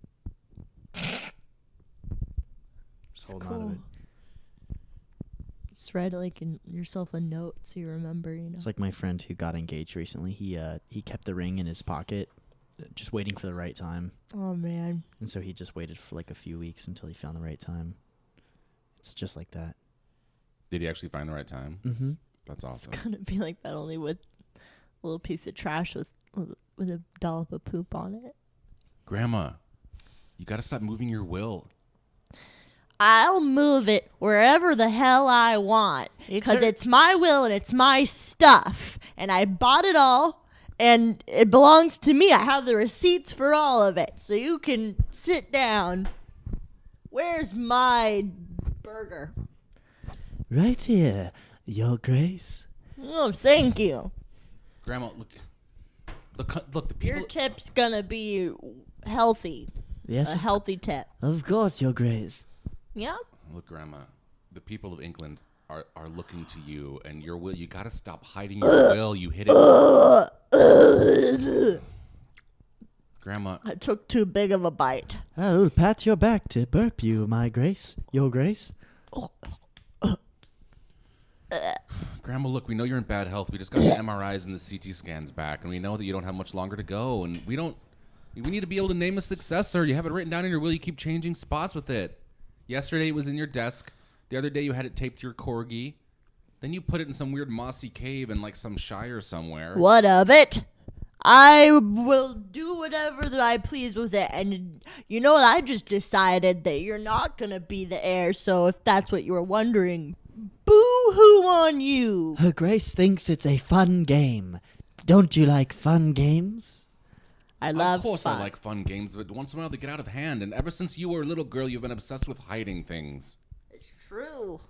Just hold on to it. Just write yourself a note so you remember. It's like my friend who got engaged recently. He kept the ring in his pocket, just waiting for the right time. Oh man. And so he just waited for like a few weeks until he found the right time. It's just like that. Did he actually find the right time? Mm-hmm. That's awesome. It's gonna be like that, only with a little piece of trash with a dollop of poop on it. Grandma, you got to stop moving your will. I'll move it wherever the hell I want, because it's my will and it's my stuff, and I bought it all, and it belongs to me. I have the receipts for all of it, so you can sit down. Where's my burger? Right here, Your Grace. Oh, thank you. Grandma, look, the people. Your tip's gonna be healthy. Yes, A healthy tip. of course, Your Grace. Yeah? Look, Grandma, the people of England are looking to you and your will. You got to stop hiding your will. You hid it. Grandma. I took too big of a bite. I'll pat your back to burp you, my Grace. Your Grace. Grandma, look, we know you're in bad health. We just got the MRIs and the CT scans back, and we know that you don't have much longer to go, and we need to be able to name a successor. You have it written down in your will. You keep changing spots with it. Yesterday it was in your desk. The other day you had it taped to your corgi. Then you put it in some weird mossy cave in like some shire somewhere. What of it? I will do whatever that I please with it. And you know what? I just decided that you're not going to be the heir. So if that's what you were wondering, boo-hoo on you. Her Grace thinks it's a fun game. Don't you like fun games? I love Of course fun. I like fun games, but once in a while they get out of hand. And ever since you were a little girl, you've been obsessed with hiding things. It's true.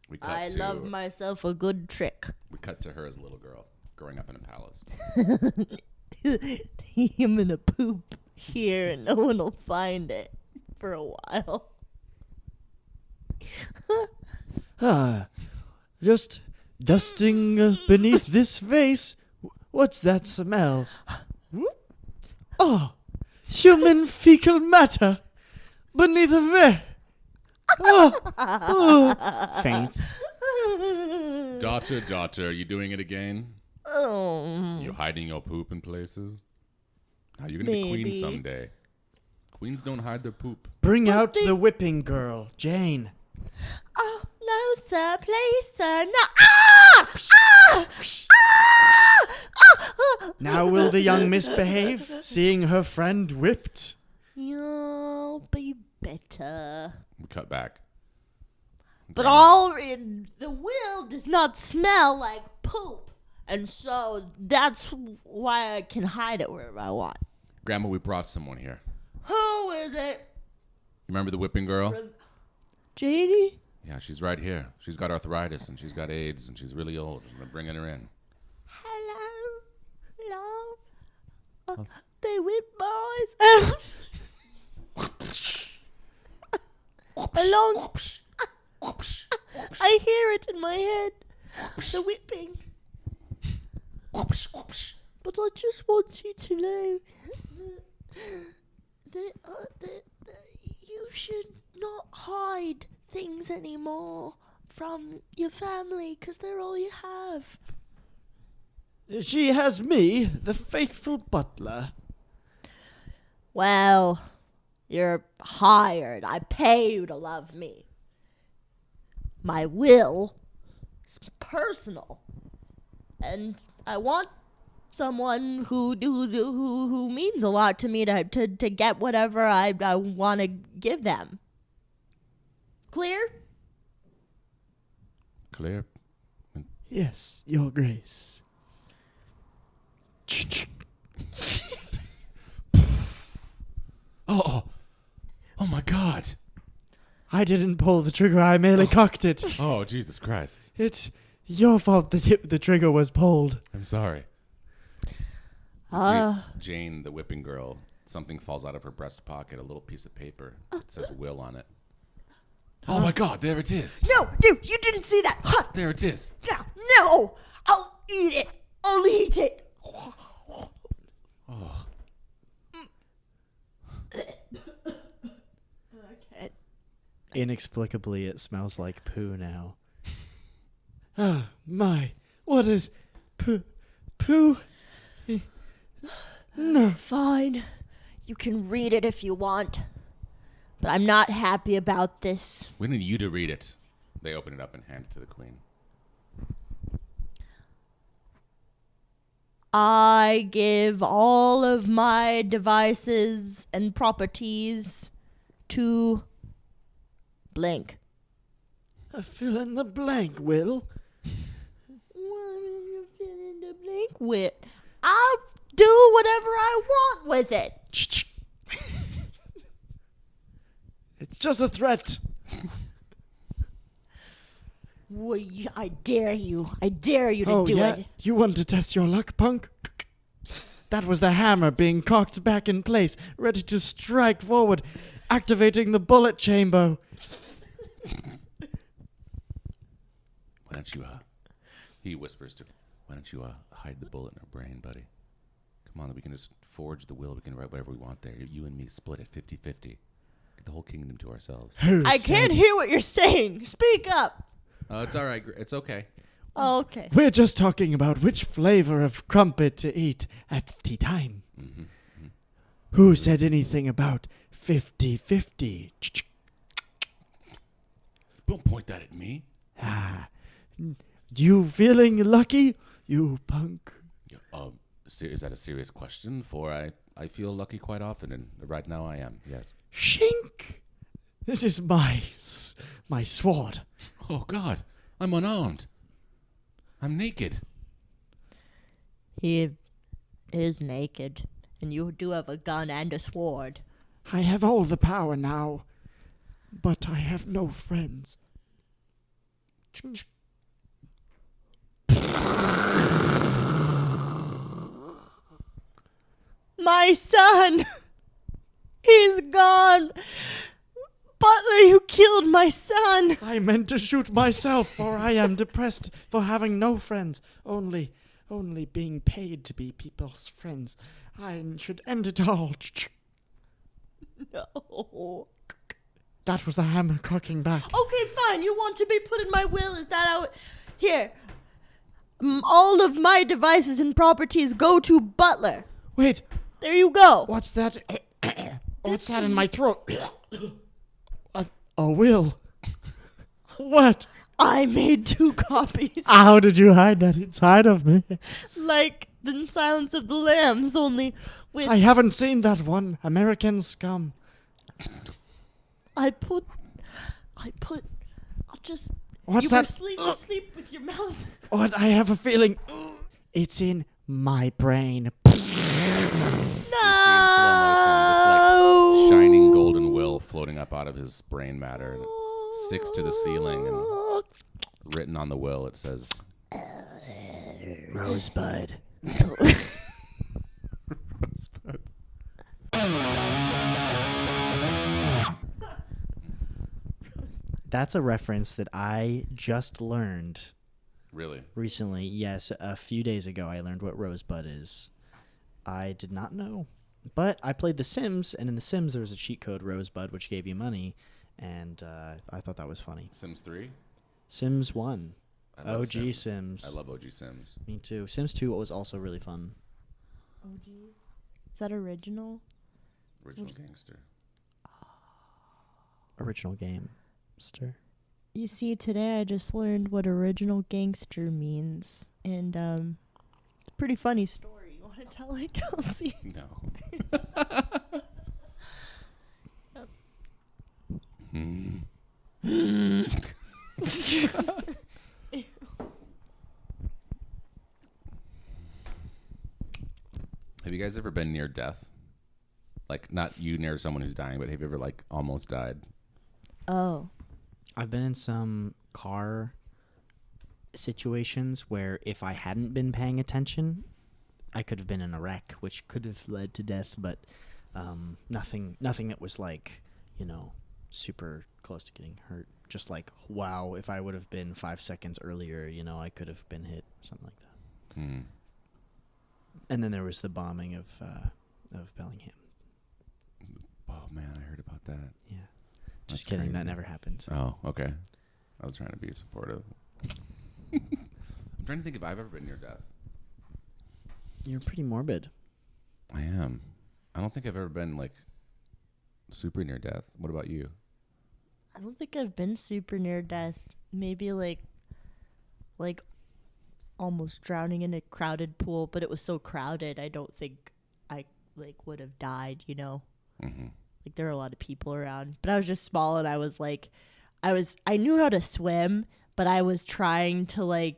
We cut I to, love myself a good trick. We cut to her as a little girl, growing up in a palace. I'm gonna poop here and no one will find it for a while. Just dusting beneath this vase. What's that smell? Oh, human fecal matter beneath a vase. Faints. Daughter, are you doing it again? You hiding your poop in places? Now you're gonna be queen Maybe. someday. Queens don't hide their poop. Bring out the whipping girl, Jane. Oh, no, sir. Please, sir. No. Ah! Ah! Ah! Ah! Now will the young miss behave, seeing her friend whipped? You'll be better. We cut back. But all in the will does not smell like poop. And so that's why I can hide it wherever I want. Grandma, we brought someone here. Who is it? You remember the whipping girl? Janie? Yeah, she's right here. She's got arthritis and she's got AIDS and she's really old. I'm bringing her in. Hello? Hello? They whip boys. Along. I hear it in my head. The whipping. But I just want you to know that you should not hide things anymore from your family because they're all you have. She has me, the faithful butler. Well, you're hired. I pay you to love me. My will is personal. And I want someone who means a lot to me to get whatever I want to give them. Clear? Clear? Yes, your grace. Oh my God. I didn't pull the trigger, I merely cocked it. Oh, Jesus Christ. It's your fault that the trigger was pulled. I'm sorry. Jane, the whipping girl, something falls out of her breast pocket, a little piece of paper. It says Will on it. Oh my God, there it is. No, dude, you didn't see that. Huh. There it is. No, I'll eat it. I'll eat it. Oh. Okay. Inexplicably, it smells like poo now. Ah, my. What is poo? No. Fine. You can read it if you want. But I'm not happy about this. We need you to read it. They open it up and hand it to the queen. I give all of my devices and properties to blank. Fill in the blank, Will. What is you fill in the blank with? I'll do whatever I want with it. It's just a threat. I dare you. I dare you to do it. You want to test your luck, punk? That was the hammer being cocked back in place, ready to strike forward, activating the bullet chamber. Why don't you, he whispers to, why don't you, hide the bullet in our brain, buddy? Come on, we can just forge the will. We can write whatever we want there. You and me split it 50-50. Get the whole kingdom to ourselves. I can't hear what you're saying. Speak up. Oh, it's all right. It's okay. Oh, okay. We're just talking about which flavor of crumpet to eat at tea time. Mm-hmm. Who said anything about 50-50? Don't point that at me. You feeling lucky, you punk? Is that a serious question? For I feel lucky quite often, and right now I am, yes. Shink! This is my sword. Oh, God. I'm unarmed. I'm naked. He is naked, and you do have a gun and a sword. I have all the power now, but I have no friends. My son! He's gone! Butler, you killed my son! I meant to shoot myself, for I am depressed for having no friends, only being paid to be people's friends. I should end it all. No. That was the hammer cocking back. Okay, fine. You want to be put in my will? Is that how? Here. All of my devices and properties go to Butler. Wait, There you go. what's that? What's that in my throat? Oh, Will. What? I made 2 copies. How did you hide that inside of me? Like the Silence of the Lambs, only with... I haven't seen that one. American scum. I'll just... What's you that? sleep with your mouth. What? I have a feeling. It's in my brain. You see in slow motion this like shining golden will floating up out of his brain matter, and it sticks to the ceiling, and written on the will it says, Rosebud. That's a reference that I just learned "Really? recently. Yes, a few days ago I learned what Rosebud is. I did not know. But I played The Sims, and in The Sims there was a cheat code, Rosebud, which gave you money, and I thought that was funny. Sims 3? Sims 1. I love OG Sims. I love OG Sims. Me too. Sims 2 was also really fun. OG? Is that original? Original gangster. Original game. Stir. You see, today I just learned what original gangster means. And, it's a pretty funny story. You want to tell it, Kelsey? No. Hmm. Have you guys ever been near death? Like, not you near someone who's dying, but have you ever, like, almost died? Oh. I've been in some car situations where if I hadn't been paying attention, I could have been in a wreck, which could have led to death, but nothing that was like, super close to getting hurt. Just like, wow, if I would have been 5 seconds earlier, I could have been hit, something like that. Hmm. And then there was the bombing of Bellingham. Oh, man, I heard about that. Yeah. That's Just kidding, that crazy. never happened. Oh, okay. I was trying to be supportive. I'm trying to think if I've ever been near death. You're pretty morbid. I am. I don't think I've ever been, like, super near death. What about you? I don't think I've been super near death. Maybe like almost drowning in a crowded pool, but it was so crowded I don't think I would have died, Mm-hmm. Like there were a lot of people around, but I was just small and I was like I knew how to swim, but I was trying to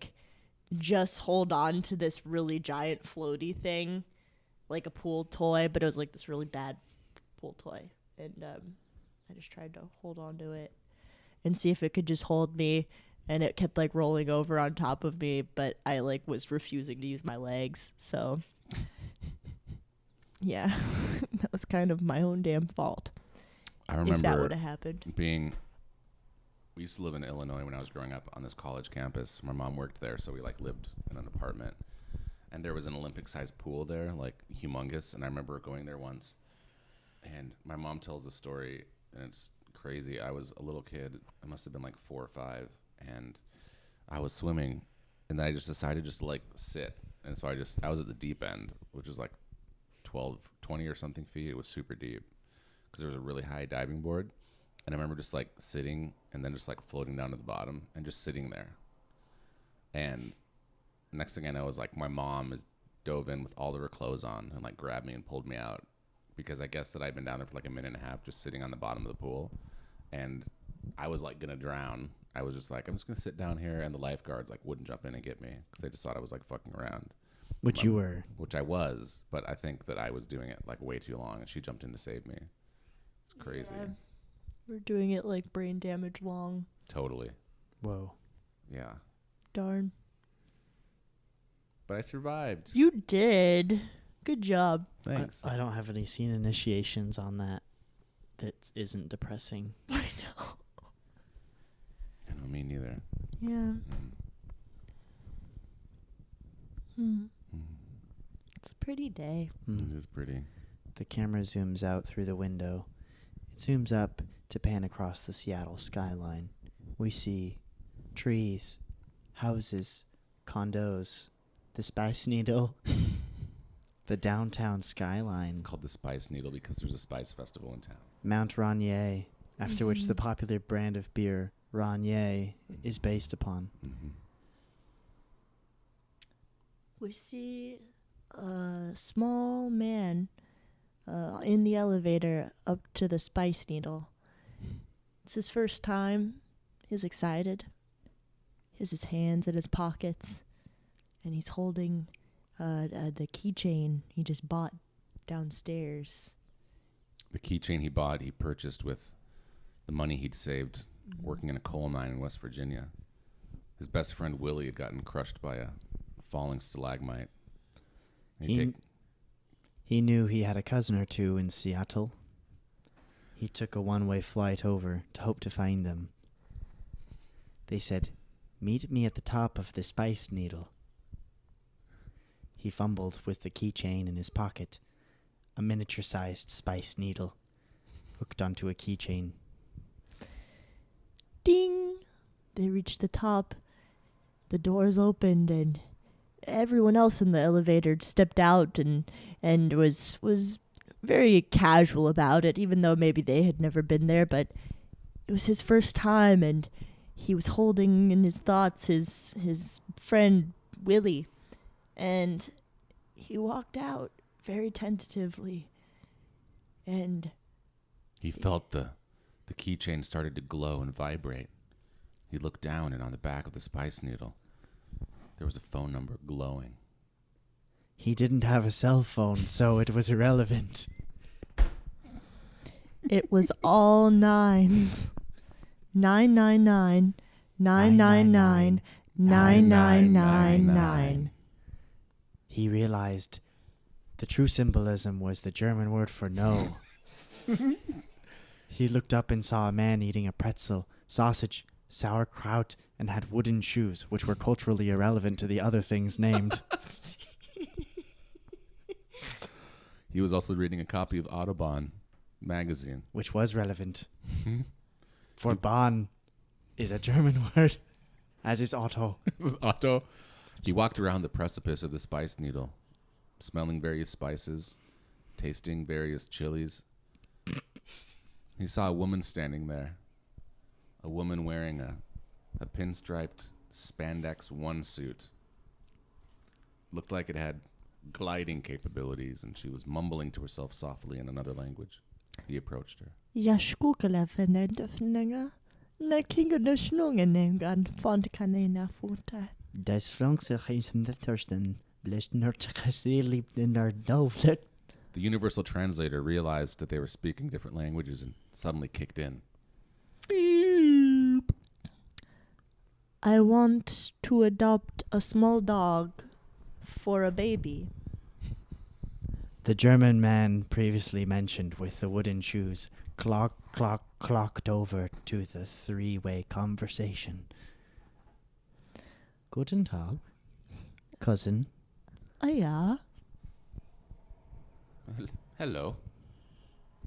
just hold on to this really giant floaty thing, like a pool toy, but it was like this really bad pool toy. And I just tried to hold on to it and see if it could just hold me, and it kept rolling over on top of me, but I was refusing to use my legs. So yeah, that was kind of my own damn fault. I remember if that would have happened. we used to live in Illinois when I was growing up on this college campus. My mom worked there, so we lived in an apartment, and there was an Olympic-sized pool there, humongous. And I remember going there once, and my mom tells the story, and it's crazy. I was a little kid. I must have been 4 or 5, and I was swimming, and then I just decided to sit. And so I was at the deep end, which is 12, 20 or something feet. It was super deep because there was a really high diving board. And I remember just sitting and then just floating down to the bottom and just sitting there. And next thing I know is my mom is dove in with all of her clothes on and grabbed me and pulled me out, because I guess that I'd been down there for a minute and a half just sitting on the bottom of the pool, and I was gonna drown. I was just I'm just gonna sit down here, and the lifeguards wouldn't jump in and get me because they just thought I was fucking around. Which you were. Which I was, but I think that I was doing it way too long, and she jumped in to save me. It's crazy. Yeah. We're doing it brain damage long. Totally. Whoa. Yeah. Darn. But I survived. You did. Good job. Thanks. I don't have any scene initiations on that isn't depressing. I know. I know, me neither. Yeah. Mm. It's a pretty day. It is pretty. The camera zooms out through the window. It zooms up to pan across the Seattle skyline. We see trees, houses, condos, the Spice Needle, the downtown skyline, It's called the Spice Needle because there's a spice festival in town. Mount Rainier, after which the popular brand of beer, Rainier, is based upon. Mm-hmm. We see a small man in the elevator up to the Spice Needle. It's his first time. He's excited. He has his hands in his pockets, and he's holding the keychain he just bought downstairs. The keychain he bought, he purchased with the money he'd saved working in a coal mine in West Virginia. His best friend Willy had gotten crushed by a falling stalagmite. He knew he had a cousin or two in Seattle. He took a one-way flight over to hope to find them. They said, "Meet me at the top of the Spice Needle." He fumbled with the keychain in his pocket, a miniature-sized Spice Needle, hooked onto a keychain. Ding! They reached the top. The doors opened, and everyone else in the elevator stepped out and was very casual about it, even though maybe they had never been there. But it was his first time, and he was holding in his thoughts his friend Willy, and he walked out very tentatively, and He felt the keychain started to glow and vibrate. He looked down, and on the back of the Spice Needle, there was a phone number glowing. He didn't have a cell phone, so it was irrelevant. it was all nines. 999 999 9999. He realized the true symbolism was the German word for no. He looked up and saw a man eating a pretzel, sausage, sauerkraut, and had wooden shoes, which were culturally irrelevant to the other things named. He was also reading a copy of Autobahn magazine. Which was relevant. For Bahn is a German word, as is Otto. Otto. He walked around the precipice of the Spice Needle, smelling various spices, tasting various chilies. He saw a woman standing there, a woman wearing a pinstriped spandex one-suit. Looked like it had gliding capabilities, and she was mumbling to herself softly in another language. He approached her. Jag skulle förnämna när kingarna snungen en gång fond kanina fota. Das Franse geisem de Thorsten, blest nordkaseli de nordovlet. The universal translator realized that they were speaking different languages and suddenly kicked in. Beep. I want to adopt a small dog for a baby. The German man previously mentioned with the wooden shoes clocked over to the three-way conversation. Guten Tag, cousin. Ja. Hello.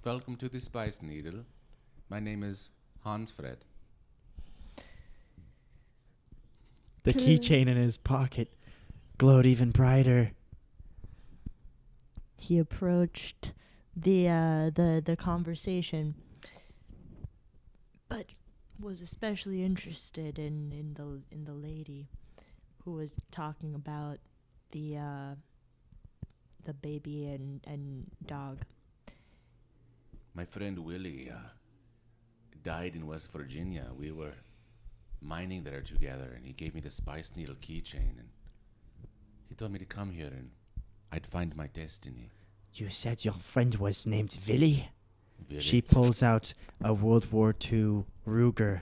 Welcome to the Spice Needle. My name is Hansfred. The keychain in his pocket glowed even brighter. He approached the conversation, but was especially interested in the lady who was talking about the baby and dog. My friend Willy died in West Virginia. We were mining there together, and he gave me the Spice Needle keychain, and he told me to come here and I'd find my destiny. You said your friend was named Willy? Willy? She pulls out a World War II Ruger.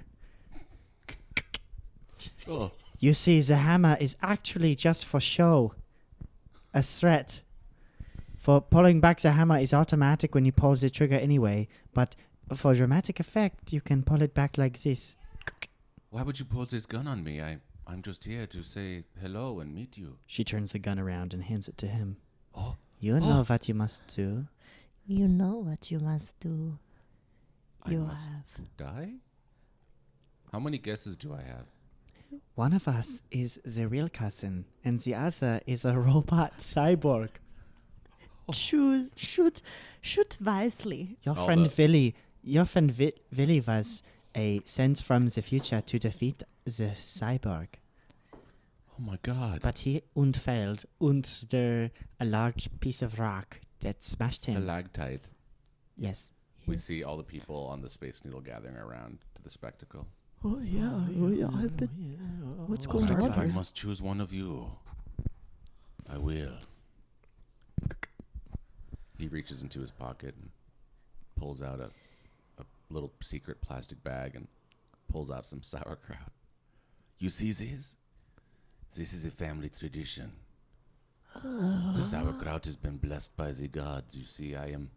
Oh. You see, the hammer is actually just for show. A threat. For pulling back the hammer is automatic when you pull the trigger anyway, but for dramatic effect, you can pull it back like this. Why would you pull this gun on me? I'm just here to say hello and meet you. She turns the gun around and hands it to him. Oh. You know what you must do. You know what you must do. I must die? How many guesses do I have? One of us is the real cousin, and the other is a robot cyborg. Shoot wisely. Your All friend the- Willy, Willy was sent from the future to defeat the cyborg, Oh my God. but he failed under a large piece of rock that smashed him. Stalactite. Yes. We see all the people on the Space Needle gathering around to the spectacle. Oh yeah. I bet. What's going If I on? must choose one of you, I will. He reaches into his pocket and pulls out a little secret plastic bag and pulls out some sauerkraut. You see this? This is a family tradition. The sauerkraut has been blessed by the gods. You see, I am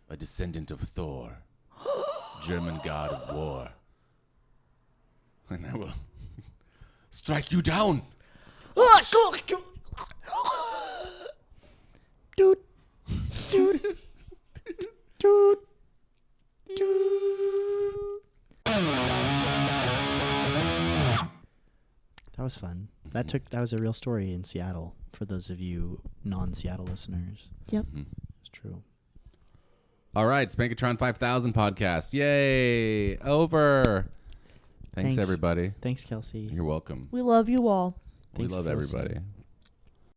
a descendant of Thor, German god of war. And I will strike you down. Dude. Dude. Dude. That was fun. That was a real story in Seattle for those of you non-Seattle listeners. Yep. It's true. All right, Spankatron 5000 podcast. Yay! Over. Thanks Thanks. everybody. Thanks, Kelsey. You're welcome. We love you all. We Thanks love for everybody. listening.